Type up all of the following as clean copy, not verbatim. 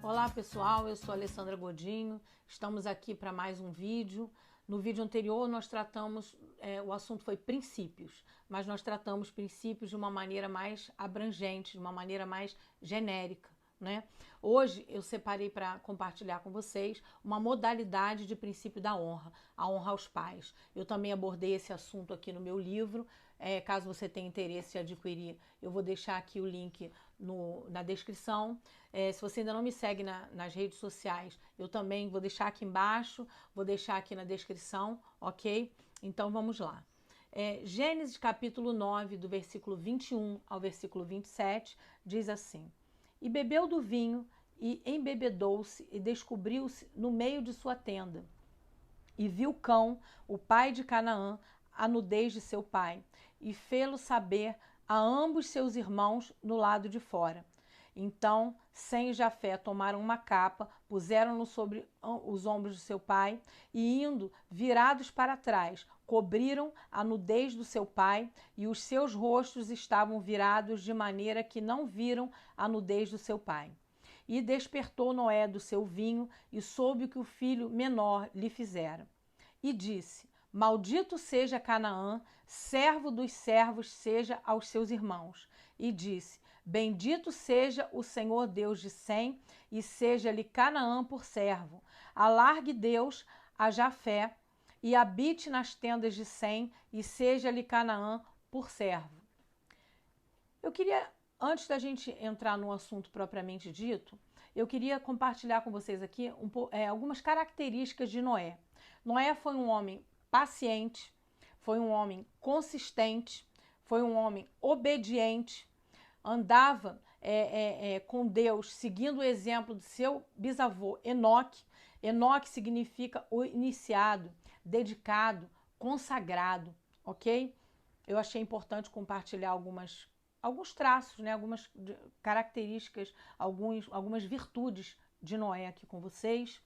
Olá pessoal, eu sou Alessandra Godinho, estamos aqui para mais um vídeo. No vídeo anterior nós tratamos, o assunto foi princípios, mas nós tratamos princípios de uma maneira mais abrangente, de uma maneira mais genérica, né? Hoje eu separei para compartilhar com vocês uma modalidade de princípio da honra, a honra aos pais. Eu também abordei esse assunto aqui no meu livro. Caso você tenha interesse em adquirir, eu vou deixar aqui o link na descrição. Se você ainda não me segue nas redes sociais, eu também vou deixar aqui embaixo, vou deixar aqui na descrição, ok? Então vamos lá. Gênesis capítulo 9, do versículo 21 ao versículo 27, diz assim: E bebeu do vinho, e embebedou-se, e descobriu-se no meio de sua tenda. E viu Cão, o pai de Canaã, a nudez de seu pai, e fê-lo saber a ambos seus irmãos no lado de fora. Então Sem e Jafé tomaram uma capa, puseram-no sobre os ombros de seu pai, e indo virados para trás, cobriram a nudez do seu pai, e os seus rostos estavam virados de maneira que não viram a nudez do seu pai. E despertou Noé do seu vinho, e soube o que o filho menor lhe fizera. E disse: Maldito seja Canaã, servo dos servos seja aos seus irmãos. E disse: Bendito seja o Senhor Deus de Sem, e seja-lhe Canaã por servo. Alargue Deus a Jafé, e habite nas tendas de Sem, e seja-lhe Canaã por servo. Eu queria, antes da gente entrar no assunto propriamente dito, eu queria compartilhar com vocês aqui algumas características de Noé. Noé foi um homem paciente, foi um homem consistente, foi um homem obediente, andava com Deus, seguindo o exemplo de seu bisavô Enoque. Enoque significa o iniciado, dedicado, consagrado, ok? Eu achei importante compartilhar alguns traços, né, algumas características, algumas virtudes de Noé aqui com vocês.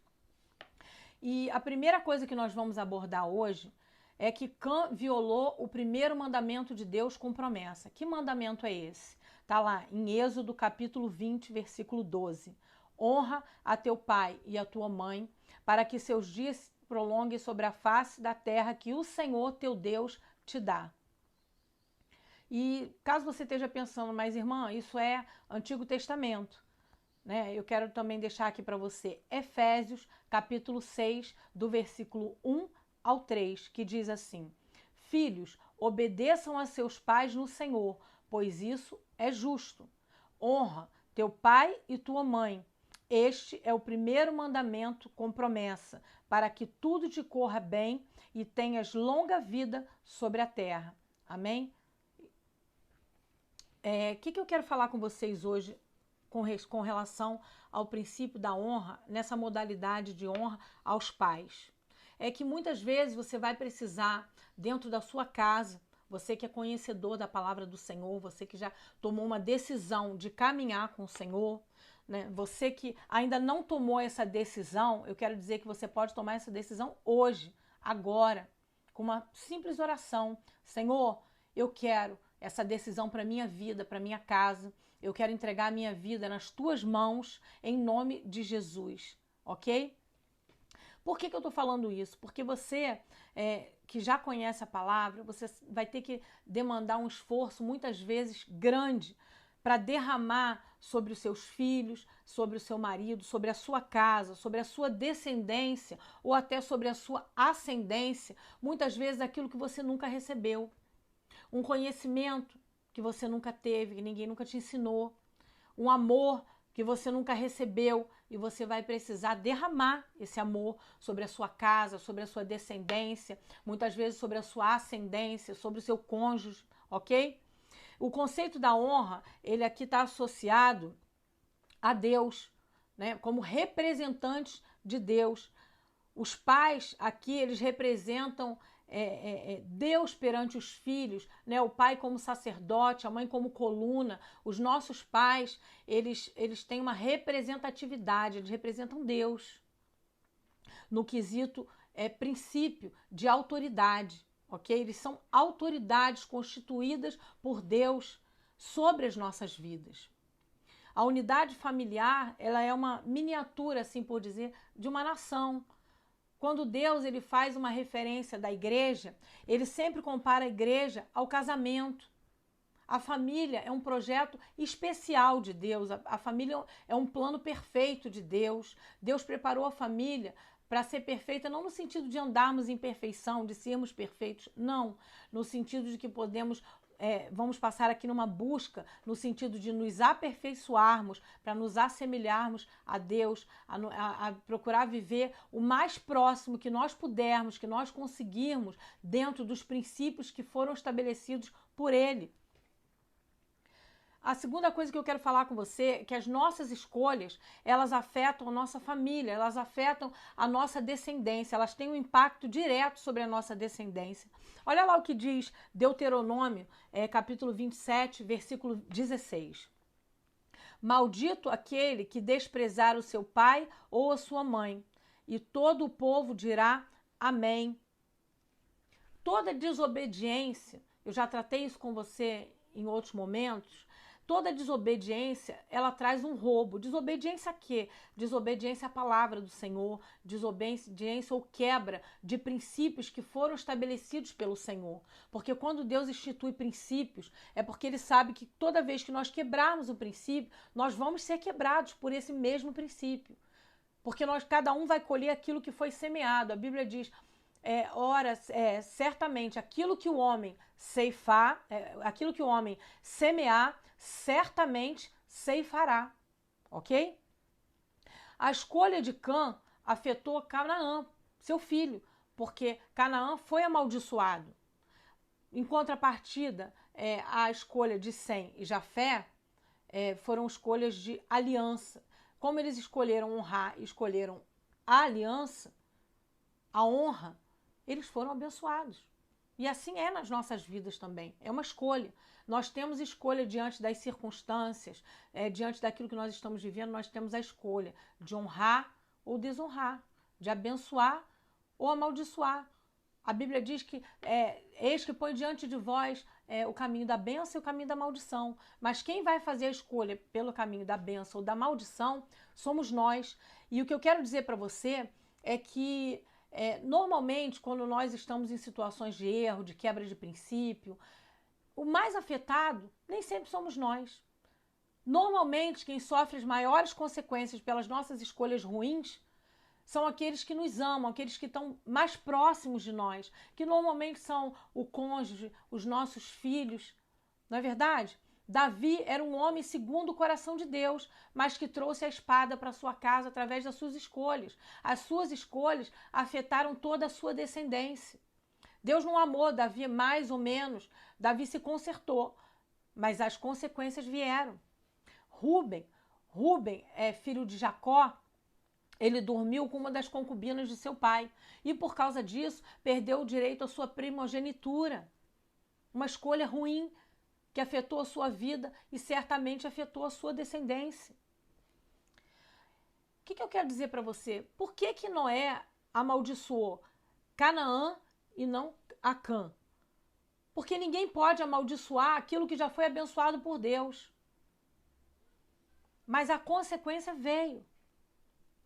E a primeira coisa que nós vamos abordar hoje é que Cã violou o primeiro mandamento de Deus com promessa. Que mandamento é esse? Está lá em Êxodo capítulo 20, versículo 12. Honra a teu pai e a tua mãe, para que seus dias se prolonguem sobre a face da terra que o Senhor teu Deus te dá. E caso você esteja pensando, mas irmã, isso é Antigo Testamento, né? Eu quero também deixar aqui para você Efésios, capítulo 6, do versículo 1 ao 3, que diz assim: Filhos, obedeçam a seus pais no Senhor, pois isso é justo. Honra teu pai e tua mãe. Este é o primeiro mandamento com promessa, para que tudo te corra bem e tenhas longa vida sobre a terra. Amém? O que eu quero falar com vocês hoje com relação ao princípio da honra, nessa modalidade de honra aos pais? É que muitas vezes você vai precisar, dentro da sua casa, você que é conhecedor da palavra do Senhor, você que já tomou uma decisão de caminhar com o Senhor, né? Você que ainda não tomou essa decisão, eu quero dizer que você pode tomar essa decisão hoje, agora, com uma simples oração. Senhor, eu quero essa decisão para minha vida, para minha casa. Eu quero entregar a minha vida nas tuas mãos, em nome de Jesus, ok? Por que eu estou falando isso? Porque você que já conhece a palavra, você vai ter que demandar um esforço muitas vezes grande para derramar sobre os seus filhos, sobre o seu marido, sobre a sua casa, sobre a sua descendência ou até sobre a sua ascendência, muitas vezes aquilo que você nunca recebeu. Um conhecimento que você nunca teve, que ninguém nunca te ensinou, um amor que você nunca recebeu e você vai precisar derramar esse amor sobre a sua casa, sobre a sua descendência, muitas vezes sobre a sua ascendência, sobre o seu cônjuge, ok? O conceito da honra, ele aqui está associado a Deus, né? Como representantes de Deus. Os pais aqui, eles representam Deus perante os filhos, né? O pai como sacerdote, a mãe como coluna. Os nossos pais, eles têm uma representatividade, eles representam Deus no quesito princípio de autoridade, ok? Eles são autoridades constituídas por Deus sobre as nossas vidas. A unidade familiar, ela é uma miniatura, assim por dizer, de uma nação. Quando Deus ele faz uma referência da igreja, ele sempre compara a igreja ao casamento. A família é um projeto especial de Deus, a família é um plano perfeito de Deus. Deus preparou a família para ser perfeita, não no sentido de andarmos em perfeição, de sermos perfeitos, não. No sentido de que vamos passar aqui numa busca, no sentido de nos aperfeiçoarmos, para nos assemelharmos a Deus, a procurar viver o mais próximo que nós pudermos, que nós conseguirmos, dentro dos princípios que foram estabelecidos por Ele. A segunda coisa que eu quero falar com você é que as nossas escolhas, elas afetam a nossa família, elas afetam a nossa descendência, elas têm um impacto direto sobre a nossa descendência. Olha lá o que diz Deuteronômio, capítulo 27, versículo 16. Maldito aquele que desprezar o seu pai ou a sua mãe, e todo o povo dirá amém. Toda desobediência, eu já tratei isso com você em outros momentos, toda desobediência, ela traz um roubo. Desobediência a quê? Desobediência à palavra do Senhor, desobediência ou quebra de princípios que foram estabelecidos pelo Senhor. Porque quando Deus institui princípios, é porque Ele sabe que toda vez que nós quebrarmos o princípio, nós vamos ser quebrados por esse mesmo princípio. Porque cada um vai colher aquilo que foi semeado. A Bíblia diz... certamente aquilo que o homem ceifar, aquilo que o homem semear, certamente ceifará, ok? A escolha de Cã afetou Canaã, seu filho, porque Canaã foi amaldiçoado. Em contrapartida, a escolha de Sem e Jafé foram escolhas de aliança. Como eles escolheram honrar e escolheram a aliança, a honra, eles foram abençoados. E assim é nas nossas vidas também. É uma escolha. Nós temos escolha diante das circunstâncias, diante daquilo que nós estamos vivendo, nós temos a escolha de honrar ou desonrar, de abençoar ou amaldiçoar. A Bíblia diz que eis que põe diante de vós o caminho da bênção e o caminho da maldição. Mas quem vai fazer a escolha pelo caminho da bênção ou da maldição somos nós. E o que eu quero dizer para você é que normalmente, quando nós estamos em situações de erro, de quebra de princípio, o mais afetado nem sempre somos nós. Normalmente, quem sofre as maiores consequências pelas nossas escolhas ruins são aqueles que nos amam, aqueles que estão mais próximos de nós, que normalmente são o cônjuge, os nossos filhos. Não é verdade? Davi era um homem segundo o coração de Deus, mas que trouxe a espada para sua casa através das suas escolhas. As suas escolhas afetaram toda a sua descendência. Deus não amou Davi mais ou menos. Davi se consertou, mas as consequências vieram. Rúben é filho de Jacó. Ele dormiu com uma das concubinas de seu pai e, por causa disso, perdeu o direito à sua primogenitura. Uma escolha ruim que afetou a sua vida e certamente afetou a sua descendência. O que eu quero dizer para você? Por que Noé amaldiçoou Canaã e não a Cã? Porque ninguém pode amaldiçoar aquilo que já foi abençoado por Deus. Mas a consequência veio.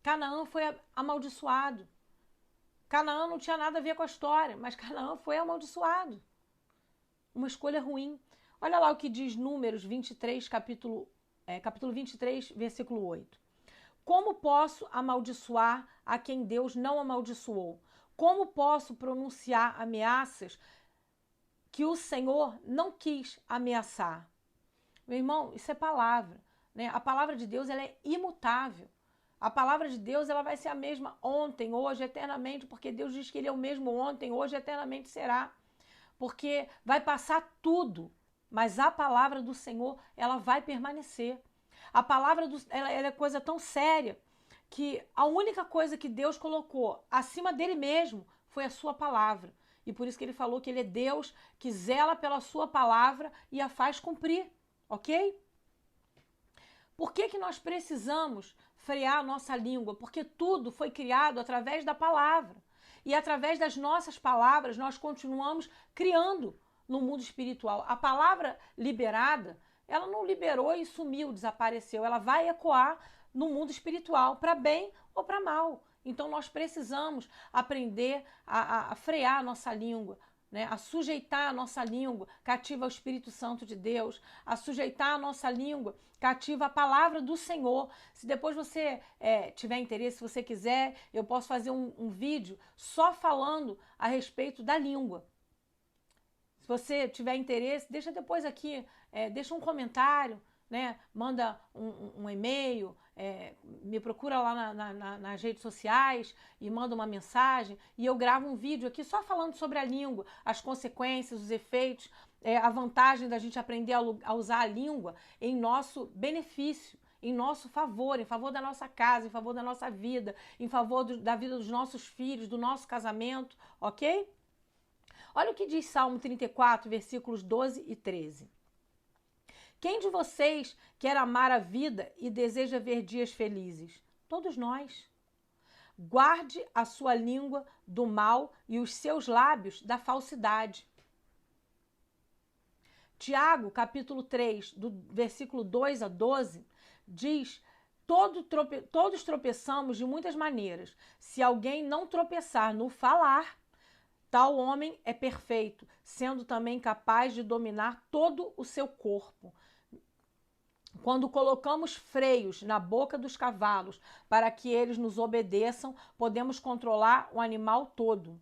Canaã foi amaldiçoado. Canaã não tinha nada a ver com a história, mas Canaã foi amaldiçoado. Uma escolha ruim. Olha lá o que diz Números 23, capítulo 23, versículo 8. Como posso amaldiçoar a quem Deus não amaldiçoou? Como posso pronunciar ameaças que o Senhor não quis ameaçar? Meu irmão, isso é palavra, né? A palavra de Deus ela é imutável. A palavra de Deus ela vai ser a mesma ontem, hoje, eternamente, porque Deus diz que Ele é o mesmo ontem, hoje, eternamente será. Porque vai passar tudo, mas a palavra do Senhor ela vai permanecer. A palavra ela é coisa tão séria que a única coisa que Deus colocou acima dele mesmo foi a sua palavra. E por isso que ele falou que ele é Deus que zela pela sua palavra e a faz cumprir, ok? Por que nós precisamos frear a nossa língua? Porque tudo foi criado através da palavra. E através das nossas palavras nós continuamos criando no mundo espiritual. A palavra liberada, ela não liberou e sumiu, desapareceu. Ela vai ecoar no mundo espiritual, para bem ou para mal. Então nós precisamos aprender a frear a nossa língua, né? A sujeitar a nossa língua cativa ao Espírito Santo de Deus, a sujeitar a nossa língua cativa a palavra do Senhor. Se depois você tiver interesse, se você quiser, eu posso fazer um vídeo só falando a respeito da língua. Se você tiver interesse, deixa depois aqui, deixa um comentário, né? Manda um e-mail, me procura lá nas redes sociais e manda uma mensagem e eu gravo um vídeo aqui só falando sobre a língua, as consequências, os efeitos, a vantagem da gente aprender a usar a língua em nosso benefício, em nosso favor, em favor da nossa casa, em favor da nossa vida, em favor da vida dos nossos filhos, do nosso casamento, ok? Olha o que diz Salmo 34, versículos 12 e 13. Quem de vocês quer amar a vida e deseja ver dias felizes? Todos nós. Guarde a sua língua do mal e os seus lábios da falsidade. Tiago, capítulo 3, do versículo 2 a 12, diz: todos tropeçamos de muitas maneiras. Se alguém não tropeçar no falar, tal homem é perfeito, sendo também capaz de dominar todo o seu corpo. Quando colocamos freios na boca dos cavalos para que eles nos obedeçam, podemos controlar o animal todo.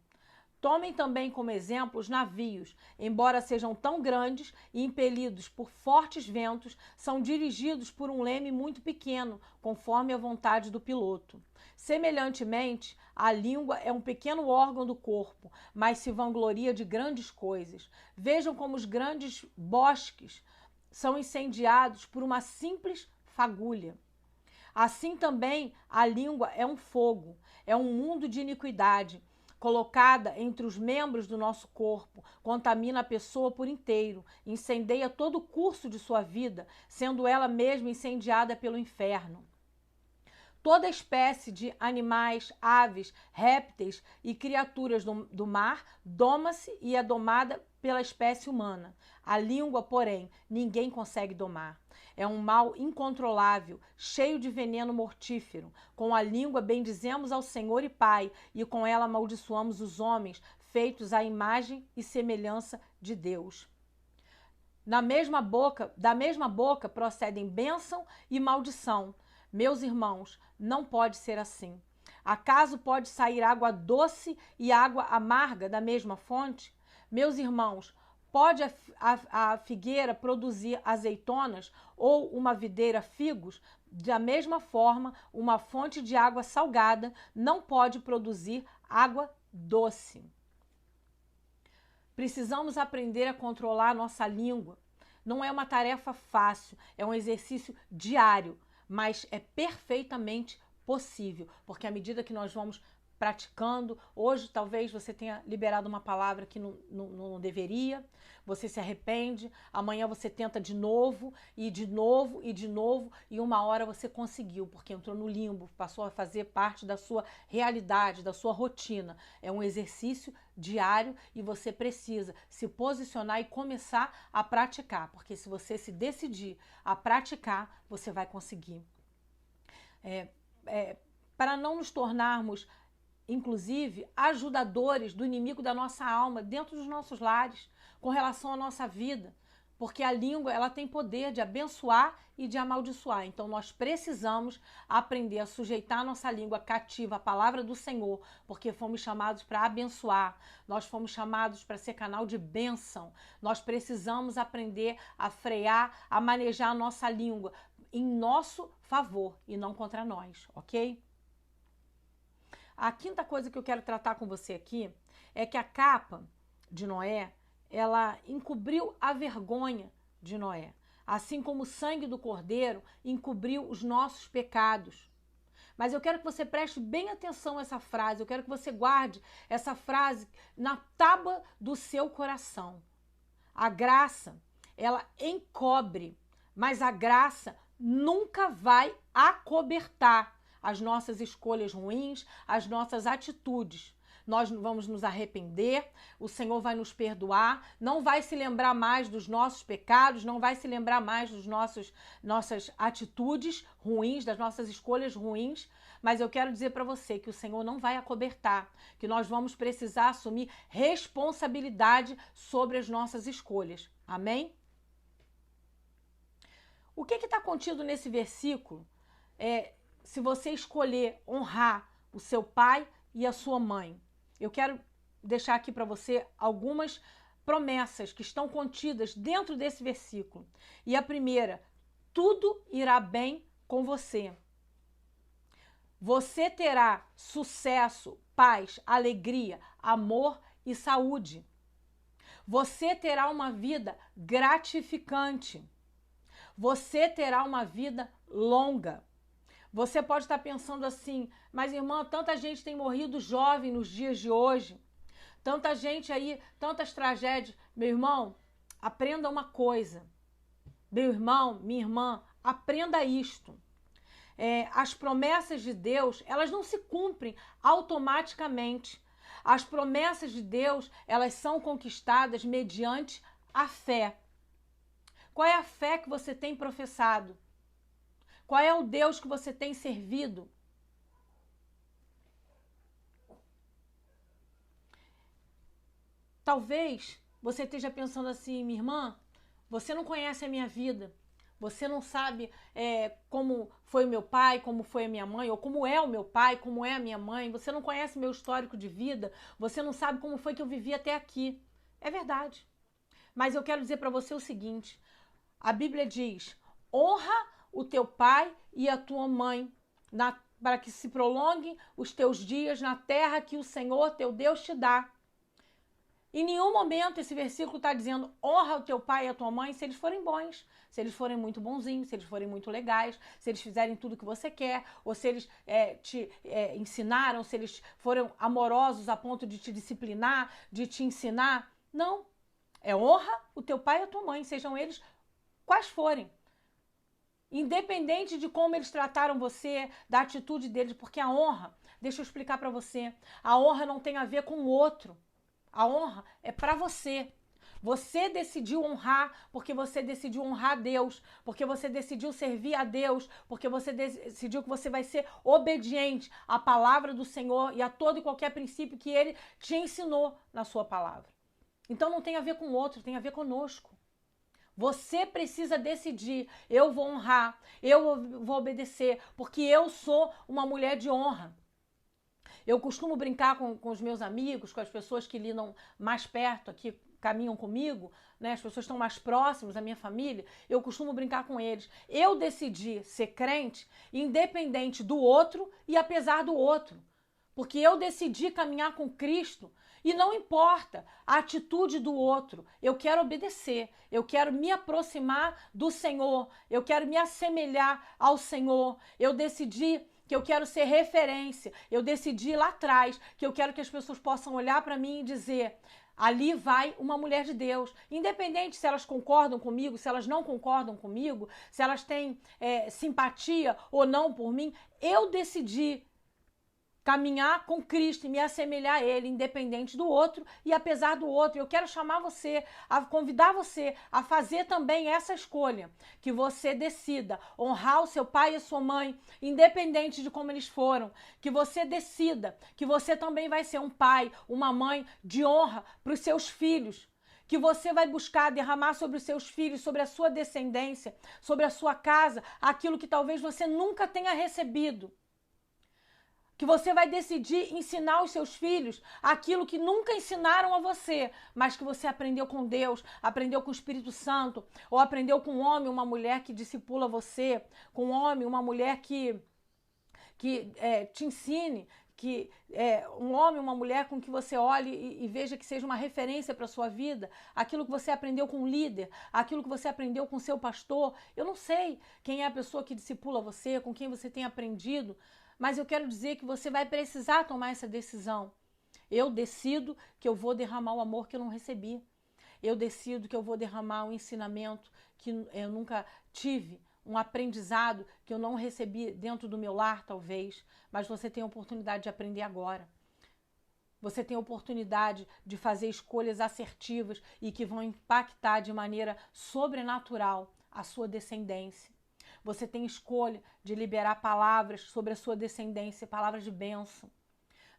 Tomem também como exemplo os navios. Embora sejam tão grandes e impelidos por fortes ventos, são dirigidos por um leme muito pequeno, conforme a vontade do piloto. Semelhantemente, a língua é um pequeno órgão do corpo, mas se vangloria de grandes coisas. Vejam como os grandes bosques são incendiados por uma simples fagulha. Assim também a língua é um fogo, é um mundo de iniquidade, colocada entre os membros do nosso corpo, contamina a pessoa por inteiro, incendeia todo o curso de sua vida, sendo ela mesma incendiada pelo inferno. Toda espécie de animais, aves, répteis e criaturas do mar doma-se e é domada pela espécie humana. A língua, porém, ninguém consegue domar. É um mal incontrolável, cheio de veneno mortífero. Com a língua bendizemos ao Senhor e Pai, e com ela amaldiçoamos os homens, feitos à imagem e semelhança de Deus. Da mesma boca procedem bênção e maldição. Meus irmãos, não pode ser assim. Acaso pode sair água doce e água amarga da mesma fonte? Meus irmãos, pode a figueira produzir azeitonas ou uma videira figos? Da mesma forma, uma fonte de água salgada não pode produzir água doce. Precisamos aprender a controlar a nossa língua. Não é uma tarefa fácil, é um exercício diário, mas é perfeitamente possível, porque à medida que nós vamos praticando, hoje talvez você tenha liberado uma palavra que não deveria, você se arrepende, amanhã você tenta de novo, e de novo, e de novo, e uma hora você conseguiu, porque entrou no limbo, passou a fazer parte da sua realidade, da sua rotina. É um exercício diário e você precisa se posicionar e começar a praticar, porque se você se decidir a praticar, você vai conseguir. Para não nos tornarmos, inclusive, ajudadores do inimigo da nossa alma dentro dos nossos lares, com relação à nossa vida, porque a língua ela tem poder de abençoar e de amaldiçoar. Então nós precisamos aprender a sujeitar a nossa língua cativa à palavra do Senhor, porque fomos chamados para abençoar, nós fomos chamados para ser canal de bênção. Nós precisamos aprender a frear, a manejar a nossa língua em nosso favor e não contra nós, ok? A quinta coisa que eu quero tratar com você aqui é que a capa de Noé, ela encobriu a vergonha de Noé, assim como o sangue do cordeiro encobriu os nossos pecados. Mas eu quero que você preste bem atenção a essa frase, eu quero que você guarde essa frase na tábua do seu coração. A graça, ela encobre, mas a graça nunca vai acobertar as nossas escolhas ruins, as nossas atitudes. nós vamos nos arrepender, o Senhor vai nos perdoar, não vai se lembrar mais dos nossos pecados, não vai se lembrar mais dos nossas atitudes ruins, das nossas escolhas ruins, mas eu quero dizer para você que o Senhor não vai acobertar, que nós vamos precisar assumir responsabilidade sobre as nossas escolhas. Amém? O que está contido nesse versículo? Se você escolher honrar o seu pai e a sua mãe. Eu quero deixar aqui para você algumas promessas que estão contidas dentro desse versículo. E a primeira, tudo irá bem com você. Você terá sucesso, paz, alegria, amor e saúde. Você terá uma vida gratificante. Você terá uma vida longa. Você pode estar pensando assim, mas irmã, tanta gente tem morrido jovem nos dias de hoje. Tanta gente aí, tantas tragédias. Meu irmão, aprenda uma coisa. Meu irmão, minha irmã, aprenda isto. As promessas de Deus, elas não se cumprem automaticamente. As promessas de Deus, elas são conquistadas mediante a fé. Qual é a fé que você tem professado? Qual é o Deus que você tem servido? Talvez você esteja pensando assim, minha irmã, você não conhece a minha vida. Você não sabe como foi o meu pai, como foi a minha mãe, ou como é o meu pai, como é a minha mãe. Você não conhece meu histórico de vida. Você não sabe como foi que eu vivi até aqui. É verdade. Mas eu quero dizer para você o seguinte. A Bíblia diz, honra o teu pai e a tua mãe, para que se prolonguem os teus dias na terra que o Senhor, teu Deus, te dá. Em nenhum momento esse versículo está dizendo honra o teu pai e a tua mãe se eles forem bons, se eles forem muito bonzinhos, se eles forem muito legais, se eles fizerem tudo que você quer, ou se eles te ensinaram, se eles foram amorosos a ponto de te disciplinar, de te ensinar. Não. É honra o teu pai e a tua mãe, sejam eles quais forem. Independente de como eles trataram você, da atitude deles, porque a honra, deixa eu explicar para você, a honra não tem a ver com o outro. A honra é para você. Você decidiu honrar porque você decidiu honrar a Deus, porque você decidiu servir a Deus, porque você decidiu que você vai ser obediente à palavra do Senhor e a todo e qualquer princípio que Ele te ensinou na sua palavra. Então não tem a ver com o outro, tem a ver conosco. Você precisa decidir, eu vou honrar, eu vou obedecer, porque eu sou uma mulher de honra. Eu costumo brincar com os meus amigos, com as pessoas que lidam mais perto aqui, caminham comigo, né? As pessoas estão mais próximas da minha família, eu costumo brincar com eles. Eu decidi ser crente independente do outro e apesar do outro. Porque eu decidi caminhar com Cristo e não importa a atitude do outro, eu quero obedecer, eu quero me aproximar do Senhor, eu quero me assemelhar ao Senhor, eu decidi que eu quero ser referência, eu decidi lá atrás que eu quero que as pessoas possam olhar para mim e dizer, ali vai uma mulher de Deus, independente se elas concordam comigo, se elas não concordam comigo, se elas têm simpatia ou não por mim, eu decidi caminhar com Cristo e me assemelhar a Ele, independente do outro e apesar do outro. Eu quero chamar você, a convidar você a fazer também essa escolha, que você decida honrar o seu pai e a sua mãe, independente de como eles foram, que você decida que você também vai ser um pai, uma mãe de honra para os seus filhos, que você vai buscar derramar sobre os seus filhos, sobre a sua descendência, sobre a sua casa, aquilo que talvez você nunca tenha recebido. Que você vai decidir ensinar os seus filhos aquilo que nunca ensinaram a você, mas que você aprendeu com Deus, aprendeu com o Espírito Santo, ou aprendeu com um homem, uma mulher que discipula você, com um homem, uma mulher que te ensine, que um homem, uma mulher com que você olhe e veja que seja uma referência para a sua vida, aquilo que você aprendeu com o líder, aquilo que você aprendeu com o seu pastor. Eu não sei quem é a pessoa que discipula você, com quem você tem aprendido, mas eu quero dizer que você vai precisar tomar essa decisão. Eu decido que eu vou derramar o amor que eu não recebi. Eu decido que eu vou derramar um ensinamento que eu nunca tive, um aprendizado que eu não recebi dentro do meu lar, talvez, mas você tem a oportunidade de aprender agora. Você tem a oportunidade de fazer escolhas assertivas e que vão impactar de maneira sobrenatural a sua descendência. Você tem escolha de liberar palavras sobre a sua descendência, palavras de bênção.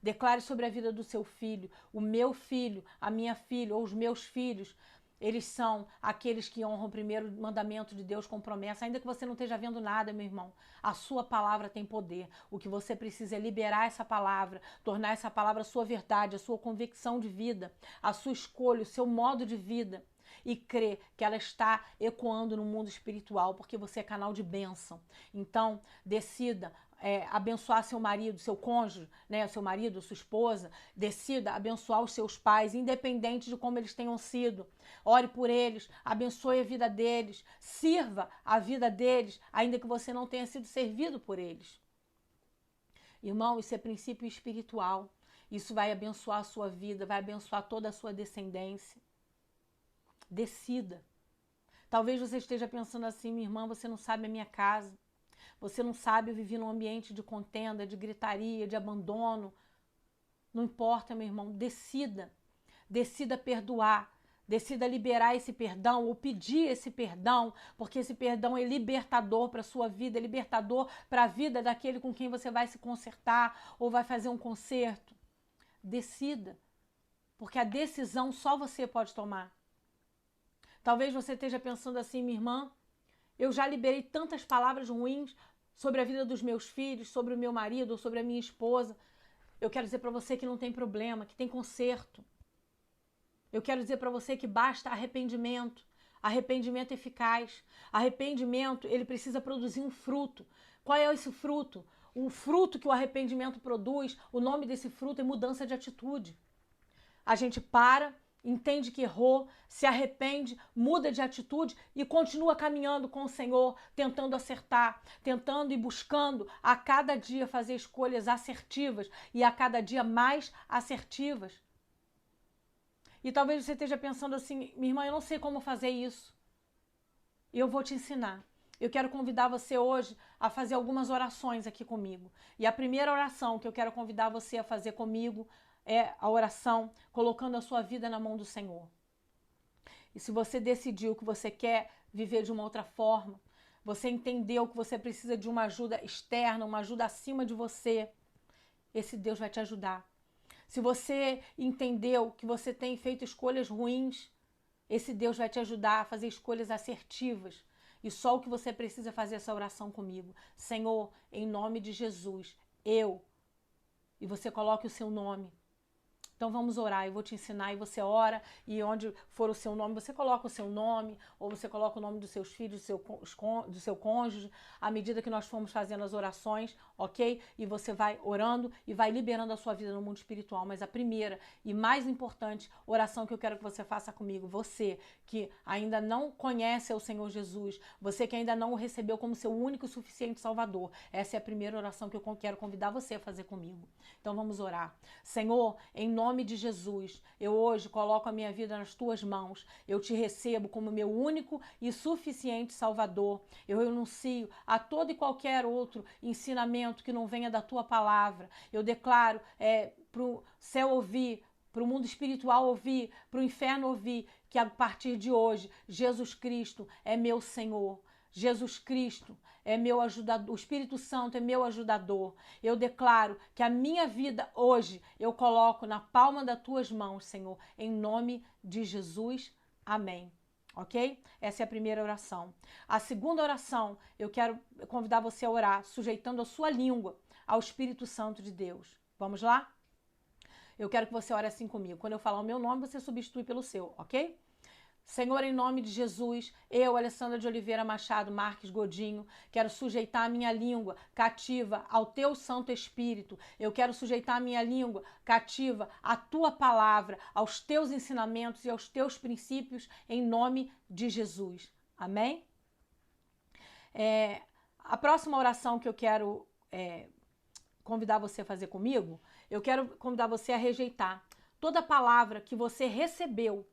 Declare sobre a vida do seu filho, o meu filho, a minha filha ou os meus filhos. Eles são aqueles que honram o primeiro mandamento de Deus com promessa. Ainda que você não esteja vendo nada, meu irmão, a sua palavra tem poder. O que você precisa é liberar essa palavra, tornar essa palavra a sua verdade, a sua convicção de vida, a sua escolha, o seu modo de vida. E crer que ela está ecoando no mundo espiritual, porque você é canal de bênção. Então, decida abençoar seu marido, seu cônjuge, né, seu marido, sua esposa. Decida abençoar os seus pais, independente de como eles tenham sido. Ore por eles, abençoe a vida deles, sirva a vida deles, ainda que você não tenha sido servido por eles. Irmão, isso é princípio espiritual. Isso vai abençoar a sua vida, vai abençoar toda a sua descendência. Decida. Talvez você esteja pensando assim, minha irmã, você não sabe a minha casa. Você não sabe, eu vivi num ambiente de contenda, de gritaria, de abandono. Não importa, meu irmão, decida. Decida perdoar. Decida liberar esse perdão ou pedir esse perdão, porque esse perdão é libertador para a sua vida, é libertador para a vida daquele com quem você vai se consertar ou vai fazer um conserto. Decida, porque a decisão só você pode tomar. Talvez você esteja pensando assim, minha irmã, eu já liberei tantas palavras ruins sobre a vida dos meus filhos, sobre o meu marido, ou sobre a minha esposa. Eu quero dizer para você que não tem problema, que tem conserto. Eu quero dizer para você que basta arrependimento. Arrependimento eficaz. Arrependimento, ele precisa produzir um fruto. Qual é esse fruto? O fruto que o arrependimento produz, o nome desse fruto é mudança de atitude. A gente para, entende que errou, se arrepende, muda de atitude e continua caminhando com o Senhor, tentando acertar, tentando e buscando a cada dia fazer escolhas assertivas e a cada dia mais assertivas. E talvez você esteja pensando assim, minha irmã, eu não sei como fazer isso. Eu vou te ensinar. Eu quero convidar você hoje a fazer algumas orações aqui comigo. E a primeira oração que eu quero convidar você a fazer comigo é a oração colocando a sua vida na mão do Senhor. E se você decidiu que você quer viver de uma outra forma, você entendeu que você precisa de uma ajuda externa, uma ajuda acima de você, esse Deus vai te ajudar. Se você entendeu que você tem feito escolhas ruins, esse Deus vai te ajudar a fazer escolhas assertivas. E só o que você precisa fazer essa oração comigo. Senhor, em nome de Jesus, e você coloque o seu nome. Então vamos orar, eu vou te ensinar e você ora, e onde for o seu nome, você coloca o seu nome, ou você coloca o nome dos seus filhos, do seu cônjuge, à medida que nós formos fazendo as orações, ok? E você vai orando e vai liberando a sua vida no mundo espiritual. Mas a primeira e mais importante oração que eu quero que você faça comigo, você que ainda não conhece o Senhor Jesus, você que ainda não o recebeu como seu único e suficiente Salvador, essa é a primeira oração que eu quero convidar você a fazer comigo. Então vamos orar. Senhor, em nome de Jesus, eu hoje coloco a minha vida nas tuas mãos. Eu te recebo como meu único e suficiente Salvador. Eu renuncio a todo e qualquer outro ensinamento que não venha da tua palavra. Eu declaro para o céu ouvir, para o mundo espiritual ouvir, para o inferno ouvir, que a partir de hoje, Jesus Cristo é meu Senhor. Jesus Cristo é meu ajudador, o Espírito Santo é meu ajudador. Eu declaro que a minha vida hoje eu coloco na palma das tuas mãos, Senhor, em nome de Jesus. Amém. Ok? Essa é a primeira oração. A segunda oração, eu quero convidar você a orar, sujeitando a sua língua ao Espírito Santo de Deus. Vamos lá? Eu quero que você ore assim comigo. Quando eu falar o meu nome, você substitui pelo seu, ok? Senhor, em nome de Jesus, eu, Alessandra de Oliveira Machado Marques Godinho, quero sujeitar a minha língua cativa ao teu Santo Espírito. Eu quero sujeitar a minha língua cativa à tua palavra, aos teus ensinamentos e aos teus princípios, em nome de Jesus. Amém? A próxima oração que eu quero convidar você a fazer comigo, eu quero convidar você a rejeitar toda palavra que você recebeu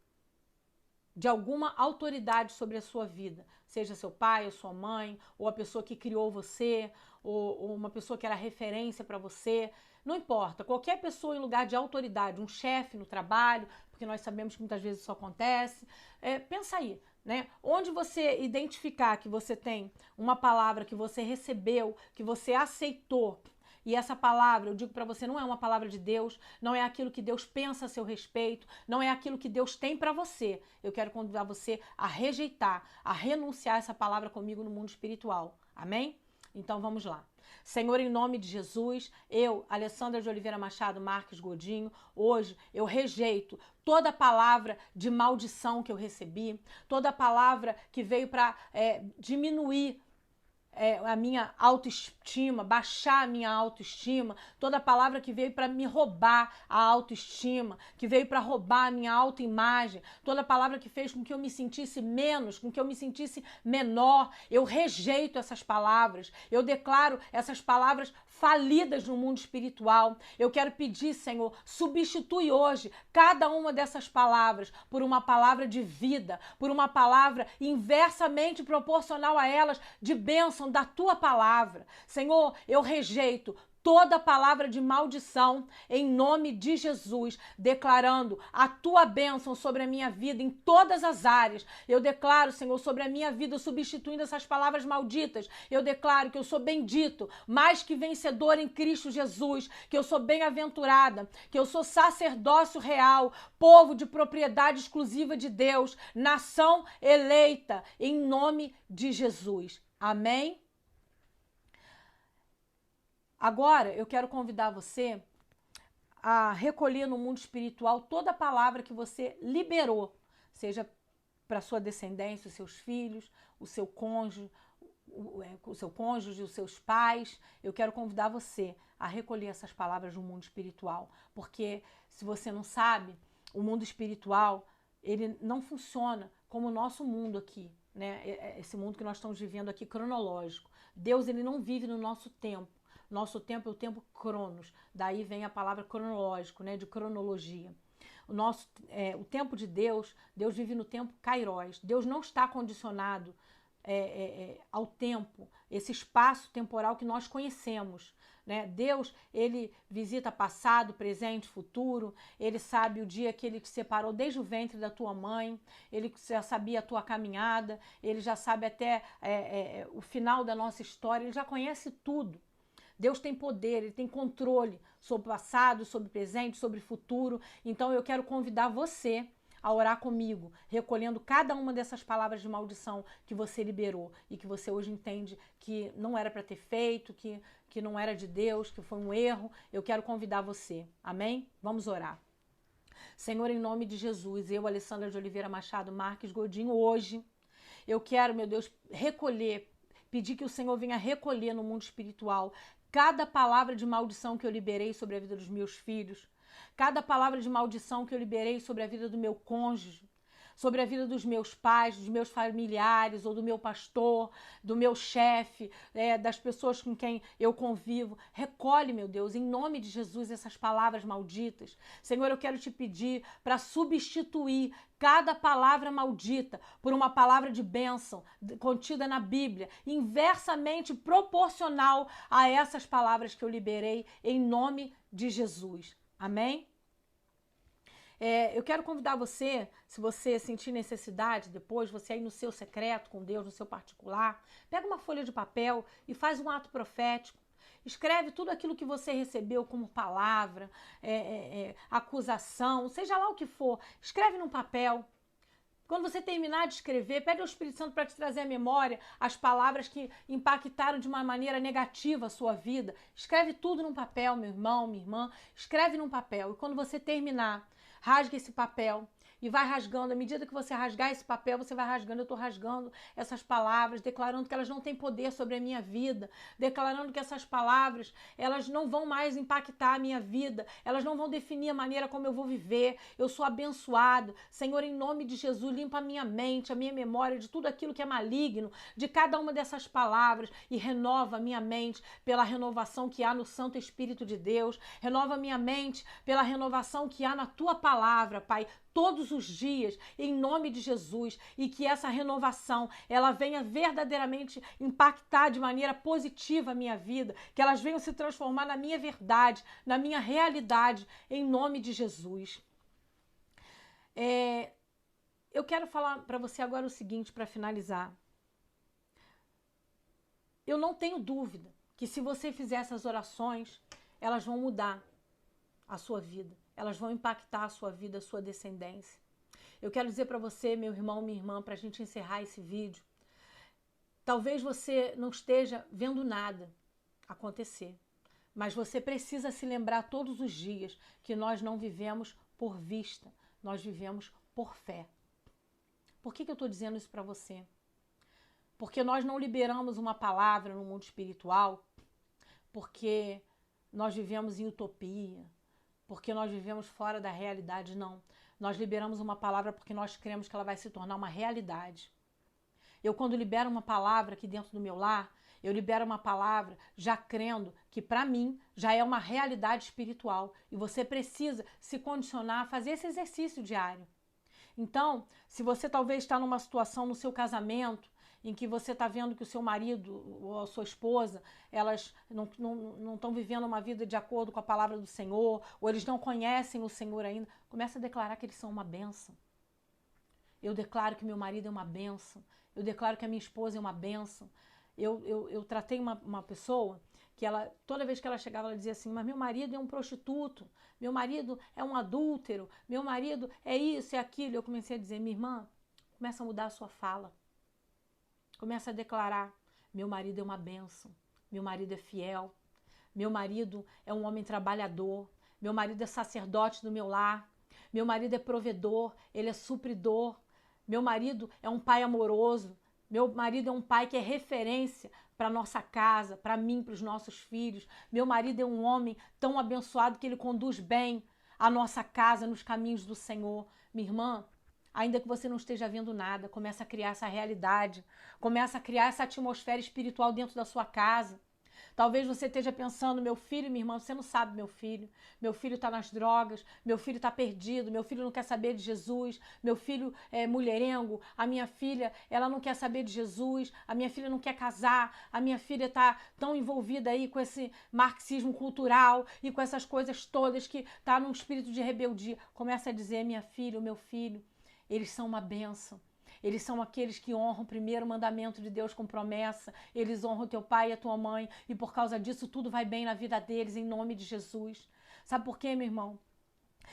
de alguma autoridade sobre a sua vida, seja seu pai, a sua mãe, ou a pessoa que criou você, ou uma pessoa que era referência para você, não importa, qualquer pessoa em lugar de autoridade, um chefe no trabalho, porque nós sabemos que muitas vezes isso acontece, pensa aí, né? Onde você identificar que você tem uma palavra que você recebeu, que você aceitou, e essa palavra, eu digo para você, não é uma palavra de Deus, não é aquilo que Deus pensa a seu respeito, não é aquilo que Deus tem para você. Eu quero convidar você a rejeitar, a renunciar essa palavra comigo no mundo espiritual. Amém? Então vamos lá. Senhor, em nome de Jesus, eu, Alessandra de Oliveira Machado Marques Godinho, hoje eu rejeito toda palavra de maldição que eu recebi, toda palavra que veio para diminuir a minha autoestima, baixar a minha autoestima, toda palavra que veio para me roubar a autoestima, que veio para roubar a minha autoimagem, toda palavra que fez com que eu me sentisse menos, com que eu me sentisse menor, eu rejeito essas palavras, eu declaro essas palavras falidas no mundo espiritual. Eu quero pedir, Senhor, substitui hoje cada uma dessas palavras por uma palavra de vida, por uma palavra inversamente proporcional a elas de bênção da tua palavra. Senhor, eu rejeito toda palavra de maldição em nome de Jesus, declarando a tua bênção sobre a minha vida em todas as áreas. Eu declaro, Senhor, sobre a minha vida, substituindo essas palavras malditas. Eu declaro que eu sou bendito, mais que vencedor em Cristo Jesus, que eu sou bem-aventurada, que eu sou sacerdócio real, povo de propriedade exclusiva de Deus, nação eleita, em nome de Jesus. Amém? Agora, eu quero convidar você a recolher no mundo espiritual toda a palavra que você liberou, seja para sua descendência, os seus filhos, o seu cônjuge, os seus pais. Eu quero convidar você a recolher essas palavras no mundo espiritual, porque se você não sabe, o mundo espiritual, ele não funciona como o nosso mundo aqui, né? Esse mundo que nós estamos vivendo aqui cronológico. Deus, ele não vive no nosso tempo. Nosso tempo é o tempo cronos, daí vem a palavra cronológico, né, de cronologia. O tempo de Deus, Deus vive no tempo kairos. Deus não está condicionado ao tempo, esse espaço temporal que nós conhecemos, né? Deus, ele visita passado, presente, futuro, ele sabe o dia que ele te separou desde o ventre da tua mãe, ele já sabia a tua caminhada, ele já sabe até o final da nossa história, ele já conhece tudo. Deus tem poder, ele tem controle sobre o passado, sobre o presente, sobre o futuro. Então eu quero convidar você a orar comigo, recolhendo cada uma dessas palavras de maldição que você liberou e que você hoje entende que não era para ter feito, que não era de Deus, que foi um erro. Eu quero convidar você. Amém? Vamos orar. Senhor, em nome de Jesus, eu, Alessandra de Oliveira Machado Marques Godinho, hoje eu quero, meu Deus, recolher, pedir que o Senhor venha recolher no mundo espiritual cada palavra de maldição que eu liberei sobre a vida dos meus filhos, cada palavra de maldição que eu liberei sobre a vida do meu cônjuge, sobre a vida dos meus pais, dos meus familiares, ou do meu pastor, do meu chefe, das pessoas com quem eu convivo. Recolhe, meu Deus, em nome de Jesus, essas palavras malditas. Senhor, eu quero te pedir para substituir cada palavra maldita por uma palavra de bênção contida na Bíblia, inversamente proporcional a essas palavras que eu liberei, em nome de Jesus. Amém? Eu quero convidar você, se você sentir necessidade depois, você aí no seu secreto com Deus, no seu particular, pega uma folha de papel e faz um ato profético. Escreve tudo aquilo que você recebeu como palavra, acusação, seja lá o que for. Escreve num papel. Quando você terminar de escrever, pede ao Espírito Santo para te trazer à memória as palavras que impactaram de uma maneira negativa a sua vida. Escreve tudo num papel, meu irmão, minha irmã. Escreve num papel. E quando você terminar, rasgue esse papel e vai rasgando. À medida que você rasgar esse papel, você vai rasgando. Eu estou rasgando essas palavras, declarando que elas não têm poder sobre a minha vida, declarando que essas palavras, elas não vão mais impactar a minha vida, elas não vão definir a maneira como eu vou viver. Eu sou abençoado. Senhor, em nome de Jesus, limpa a minha mente, a minha memória de tudo aquilo que é maligno, de cada uma dessas palavras, e renova a minha mente pela renovação que há no Santo Espírito de Deus. Renova a minha mente pela renovação que há na tua palavra, Pai. todos os dias, em nome de Jesus, e que essa renovação, ela venha verdadeiramente impactar de maneira positiva a minha vida, que elas venham se transformar na minha verdade, na minha realidade, em nome de Jesus. Eu quero falar para você agora o seguinte, para finalizar. Eu não tenho dúvida que se você fizer essas orações, elas vão mudar a sua vida. Elas vão impactar a sua vida, a sua descendência. Eu quero dizer para você, meu irmão, minha irmã, para a gente encerrar esse vídeo, talvez você não esteja vendo nada acontecer, mas você precisa se lembrar todos os dias que nós não vivemos por vista, nós vivemos por fé. Por que eu estou dizendo isso para você? Porque nós não liberamos uma palavra no mundo espiritual, porque nós vivemos em utopia, porque nós vivemos fora da realidade, não. Nós liberamos uma palavra porque nós cremos que ela vai se tornar uma realidade. Eu, quando libero uma palavra aqui dentro do meu lar, eu libero uma palavra já crendo que, para mim, já é uma realidade espiritual. E você precisa se condicionar a fazer esse exercício diário. Então, se você talvez está numa situação no seu casamento, em que você está vendo que o seu marido ou a sua esposa, elas não estão vivendo uma vida de acordo com a palavra do Senhor, ou eles não conhecem o Senhor ainda, comece a declarar que eles são uma bênção. Eu declaro que meu marido é uma bênção. Eu declaro que a minha esposa é uma bênção. Eu tratei uma pessoa que ela, toda vez que ela chegava, ela dizia assim, mas meu marido é um prostituto, meu marido é um adúltero, meu marido é isso, é aquilo. Eu comecei a dizer, minha irmã, começa a mudar a sua fala. Começa a declarar, meu marido é uma bênção, meu marido é fiel, meu marido é um homem trabalhador, meu marido é sacerdote do meu lar, meu marido é provedor, ele é supridor, meu marido é um pai amoroso, meu marido é um pai que é referência para nossa casa, para mim, para os nossos filhos. Meu marido é um homem tão abençoado que ele conduz bem a nossa casa nos caminhos do Senhor. Minha irmã, ainda que você não esteja vendo nada, começa a criar essa realidade, começa a criar essa atmosfera espiritual dentro da sua casa. Talvez você esteja pensando, meu filho, minha irmã, você não sabe, meu filho está nas drogas, meu filho está perdido, meu filho não quer saber de Jesus, meu filho é mulherengo, a minha filha, ela não quer saber de Jesus, a minha filha não quer casar, a minha filha está tão envolvida aí com esse marxismo cultural e com essas coisas todas que está num espírito de rebeldia. Começa a dizer, minha filha, o meu filho, eles são uma bênção. Eles são aqueles que honram o primeiro mandamento de Deus com promessa. Eles honram teu pai e a tua mãe. E por causa disso, tudo vai bem na vida deles, em nome de Jesus. Sabe por quê, meu irmão?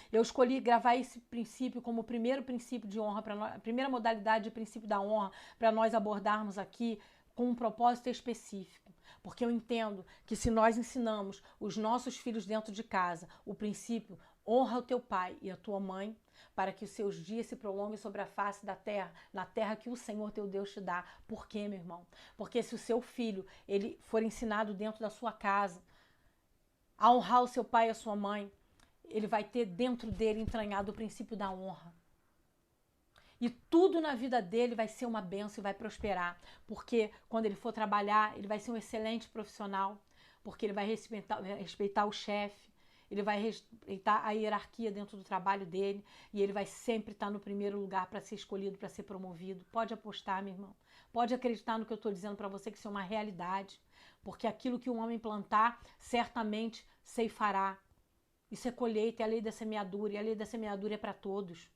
Eu escolhi gravar esse princípio como o primeiro princípio de honra, a primeira modalidade de princípio da honra, para nós abordarmos aqui com um propósito específico. Porque eu entendo que se nós ensinamos os nossos filhos dentro de casa o princípio honra o teu pai e a tua mãe, para que os seus dias se prolonguem sobre a face da terra, na terra que o Senhor teu Deus te dá. Por quê, meu irmão? Porque se o seu filho ele for ensinado dentro da sua casa a honrar o seu pai e a sua mãe, ele vai ter dentro dele entranhado o princípio da honra. E tudo na vida dele vai ser uma bênção e vai prosperar. Porque quando ele for trabalhar, ele vai ser um excelente profissional, porque ele vai respeitar o chefe, ele vai respeitar a hierarquia dentro do trabalho dele e ele vai sempre estar no primeiro lugar para ser escolhido, para ser promovido. Pode apostar, meu irmão. Pode acreditar no que eu estou dizendo para você, que isso é uma realidade. Porque aquilo que um homem plantar, certamente ceifará. Isso é colheita, é a lei da semeadura, e a lei da semeadura é para todos.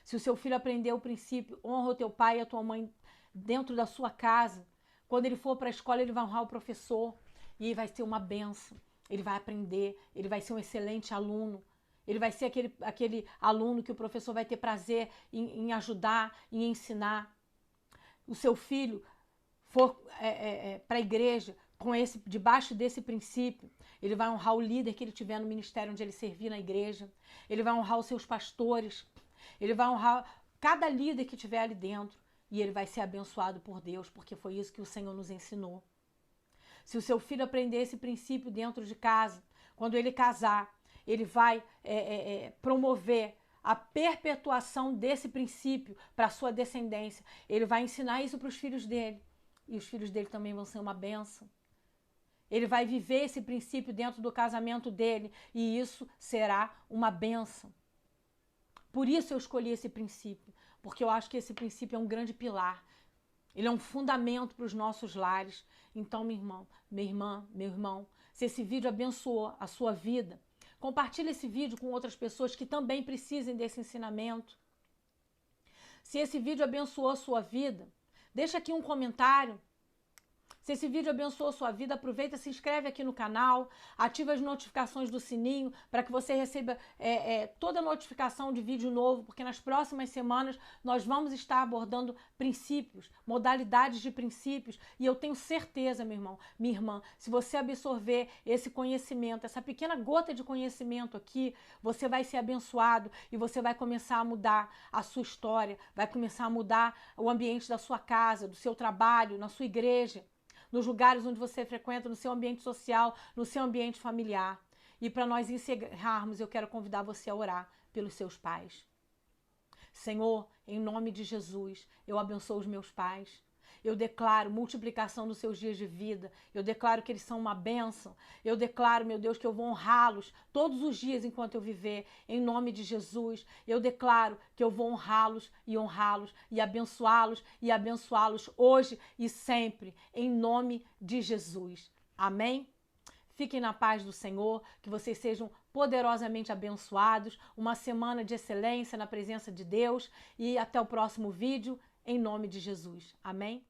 Se o seu filho aprender o princípio, honra o teu pai e a tua mãe dentro da sua casa, quando ele for para a escola, ele vai honrar o professor e vai ser uma bênção. Ele vai aprender, ele vai ser um excelente aluno, ele vai ser aquele aluno que o professor vai ter prazer em ajudar, em ensinar. O seu filho for para a igreja debaixo desse princípio, ele vai honrar o líder que ele tiver no ministério onde ele servir na igreja, ele vai honrar os seus pastores, ele vai honrar cada líder que tiver ali dentro e ele vai ser abençoado por Deus, porque foi isso que o Senhor nos ensinou. Se o seu filho aprender esse princípio dentro de casa, quando ele casar, ele vai promover a perpetuação desse princípio para a sua descendência. Ele vai ensinar isso para os filhos dele. E os filhos dele também vão ser uma bênção. Ele vai viver esse princípio dentro do casamento dele. E isso será uma bênção. Por isso eu escolhi esse princípio, porque eu acho que esse princípio é um grande pilar. Ele é um fundamento para os nossos lares. Então, meu irmão, minha irmã, meu irmão, se esse vídeo abençoou a sua vida, compartilhe esse vídeo com outras pessoas que também precisem desse ensinamento. Se esse vídeo abençoou a sua vida, deixa aqui um comentário. Se esse vídeo abençoou a sua vida, aproveita, se inscreve aqui no canal, ativa as notificações do sininho para que você receba toda a notificação de vídeo novo, porque nas próximas semanas nós vamos estar abordando princípios, modalidades de princípios, e eu tenho certeza, meu irmão, minha irmã, se você absorver esse conhecimento, essa pequena gota de conhecimento aqui, você vai ser abençoado e você vai começar a mudar a sua história, vai começar a mudar o ambiente da sua casa, do seu trabalho, na sua igreja, nos lugares onde você frequenta, no seu ambiente social, no seu ambiente familiar. E para nós encerrarmos, eu quero convidar você a orar pelos seus pais. Senhor, em nome de Jesus, eu abençoo os meus pais. Eu declaro multiplicação dos seus dias de vida. Eu declaro que eles são uma bênção. Eu declaro, meu Deus, que eu vou honrá-los todos os dias enquanto eu viver, em nome de Jesus. Eu declaro que eu vou honrá-los e abençoá-los hoje e sempre, em nome de Jesus. Amém? Fiquem na paz do Senhor, que vocês sejam poderosamente abençoados, uma semana de excelência na presença de Deus e até o próximo vídeo, em nome de Jesus. Amém?